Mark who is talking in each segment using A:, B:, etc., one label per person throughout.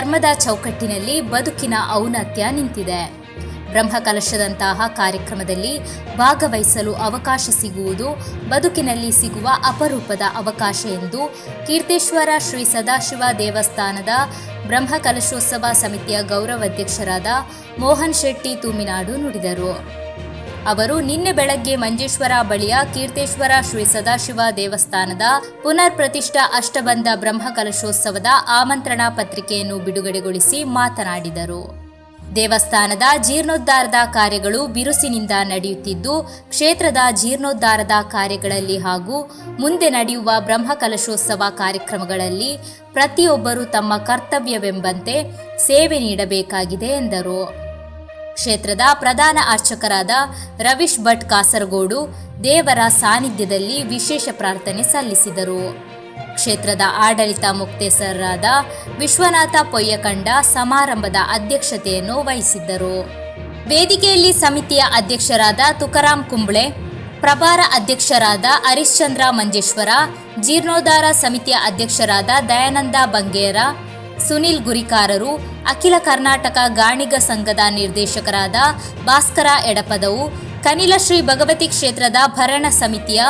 A: ಧರ್ಮದ ಚೌಕಟ್ಟಿನಲ್ಲಿ ಬದುಕಿನ ಔನ್ನತ್ಯ ನಿಂತಿದೆ. ಬ್ರಹ್ಮಕಲಶದಂತಹ ಕಾರ್ಯಕ್ರಮದಲ್ಲಿ ಭಾಗವಹಿಸಲು ಅವಕಾಶ ಸಿಗುವುದು ಬದುಕಿನಲ್ಲಿ ಸಿಗುವ ಅಪರೂಪದ ಅವಕಾಶ ಎಂದು ಕೀರ್ತೇಶ್ವರ ಶ್ರೀ ಸದಾಶಿವ ದೇವಸ್ಥಾನದ ಬ್ರಹ್ಮಕಲಶೋತ್ಸವ ಸಮಿತಿಯ ಗೌರವಾಧ್ಯಕ್ಷರಾದ ಮೋಹನ್ ಶೆಟ್ಟಿ ತೂಮಿನಾಡು ನುಡಿದರು. ಅವರು ನಿನ್ನೆ ಬೆಳಗ್ಗೆ ಮಂಜೇಶ್ವರ ಬಳಿಯ ಕೀರ್ತೇಶ್ವರ ಶ್ರೀ ಸದಾಶಿವ ದೇವಸ್ಥಾನದ ಪುನರ್ ಪ್ರತಿಷ್ಠಾ ಅಷ್ಟಬಂಧ ಬ್ರಹ್ಮಕಲಶೋತ್ಸವದ ಆಮಂತ್ರಣ ಪತ್ರಿಕೆಯನ್ನು ಬಿಡುಗಡೆಗೊಳಿಸಿ ಮಾತನಾಡಿದರು. ದೇವಸ್ಥಾನದ ಜೀರ್ಣೋದ್ಧಾರದ ಕಾರ್ಯಗಳು ಬಿರುಸಿನಿಂದ ನಡೆಯುತ್ತಿದ್ದು, ಕ್ಷೇತ್ರದ ಜೀರ್ಣೋದ್ಧಾರದ ಕಾರ್ಯಗಳಲ್ಲಿ ಹಾಗೂ ಮುಂದೆ ನಡೆಯುವ ಬ್ರಹ್ಮಕಲಶೋತ್ಸವ ಕಾರ್ಯಕ್ರಮಗಳಲ್ಲಿ ಪ್ರತಿಯೊಬ್ಬರೂ ತಮ್ಮ ಕರ್ತವ್ಯವೆಂಬಂತೆ ಸೇವೆ ನೀಡಬೇಕಾಗಿದೆ ಎಂದರು. ಕ್ಷೇತ್ರದ ಪ್ರಧಾನ ಅರ್ಚಕರಾದ ರವೀಶ್ ಭಟ್ ಕಾಸರಗೋಡು ದೇವರ ಸಾನ್ನಿಧ್ಯದಲ್ಲಿ ವಿಶೇಷ ಪ್ರಾರ್ಥನೆ ಸಲ್ಲಿಸಿದರು. ಕ್ಷೇತ್ರದ ಆಡಳಿತ ಮುಕ್ತೇಸರರಾದ ವಿಶ್ವನಾಥ ಪೊಯ್ಯಕಂಡ ಸಮಾರಂಭದ ಅಧ್ಯಕ್ಷತೆಯನ್ನು ವಹಿಸಿದ್ದರು. ವೇದಿಕೆಯಲ್ಲಿ ಸಮಿತಿಯ ಅಧ್ಯಕ್ಷರಾದ ತುಕಾರಾಮ್ ಕುಂಬ್ಳೆ, ಪ್ರಭಾರ ಅಧ್ಯಕ್ಷರಾದ ಹರಿಶ್ಚಂದ್ರ ಮಂಜೇಶ್ವರ, ಜೀರ್ಣೋದ್ಧಾರ ಸಮಿತಿಯ ಅಧ್ಯಕ್ಷರಾದ ದಯಾನಂದ ಬಂಗೇರ, ಸುನಿಲ್ ಗುರಿಕಾರರು, ಅಖಿಲ ಕರ್ನಾಟಕ ಗಾಣಿಗ ಸಂಘದ ನಿರ್ದೇಶಕರಾದ ಭಾಸ್ಕರ ಎಡಪದವು, ಕನಿಲ ಶ್ರೀ ಭಗವತಿ ಕ್ಷೇತ್ರದ ಭರಣ ಸಮಿತಿಯ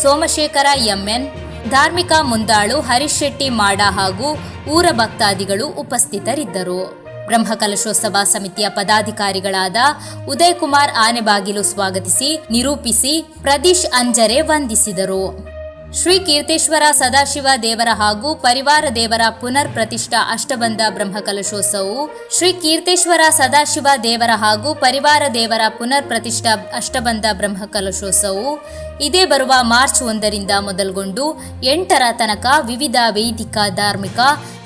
A: ಸೋಮಶೇಖರ ಎಂಎನ್, ಧಾರ್ಮಿಕ ಮುಂದಾಳು ಹರೀಶ್ ಶೆಟ್ಟಿ ಮಾಡ ಹಾಗೂ ಊರ ಭಕ್ತಾದಿಗಳು ಉಪಸ್ಥಿತರಿದ್ದರು. ಬ್ರಹ್ಮಕಲಶೋತ್ಸವ ಸಮಿತಿಯ ಪದಾಧಿಕಾರಿಗಳಾದ ಉದಯ್ ಕುಮಾರ್ ಆನೆಬಾಗಿಲು ಸ್ವಾಗತಿಸಿ ನಿರೂಪಿಸಿ, ಪ್ರದೀಶ್ ಅಂಜರೆ ವಂದಿಸಿದರು. ಶ್ರೀ ಕೀರ್ತೇಶ್ವರ ಸದಾಶಿವ ದೇವರ ಹಾಗೂ ಪರಿವಾರ ದೇವರ ಪುನರ್ ಪ್ರತಿಷ್ಠಾ ಅಷ್ಟಬಂಧ ಬ್ರಹ್ಮಕಲಶೋತ್ಸವವು ಶ್ರೀ ಕೀರ್ತೇಶ್ವರ ಸದಾಶಿವ ದೇವರ ಹಾಗೂ ಪರಿವಾರ ದೇವರ ಪುನರ್ ಪ್ರತಿಷ್ಠಾ ಅಷ್ಟಬಂಧ ಬ್ರಹ್ಮಕಲಶೋತ್ಸವವು ಇದೇ ಬರುವ ಮಾರ್ಚ್ 1ರಿಂದ ಮೊದಲುಗೊಂಡು 8ರ ತನಕ ವಿವಿಧ ವೈದಿಕ, ಧಾರ್ಮಿಕ,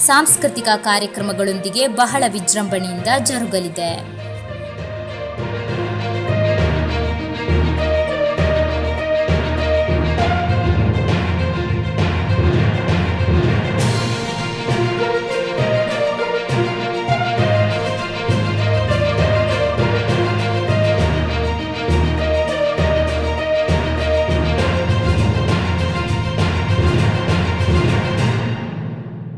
A: ಸಾಂಸ್ಕೃತಿಕ ಕಾರ್ಯಕ್ರಮಗಳೊಂದಿಗೆ ಬಹಳ ವಿಜೃಂಭಣೆಯಿಂದ ಜರುಗಲಿದೆ.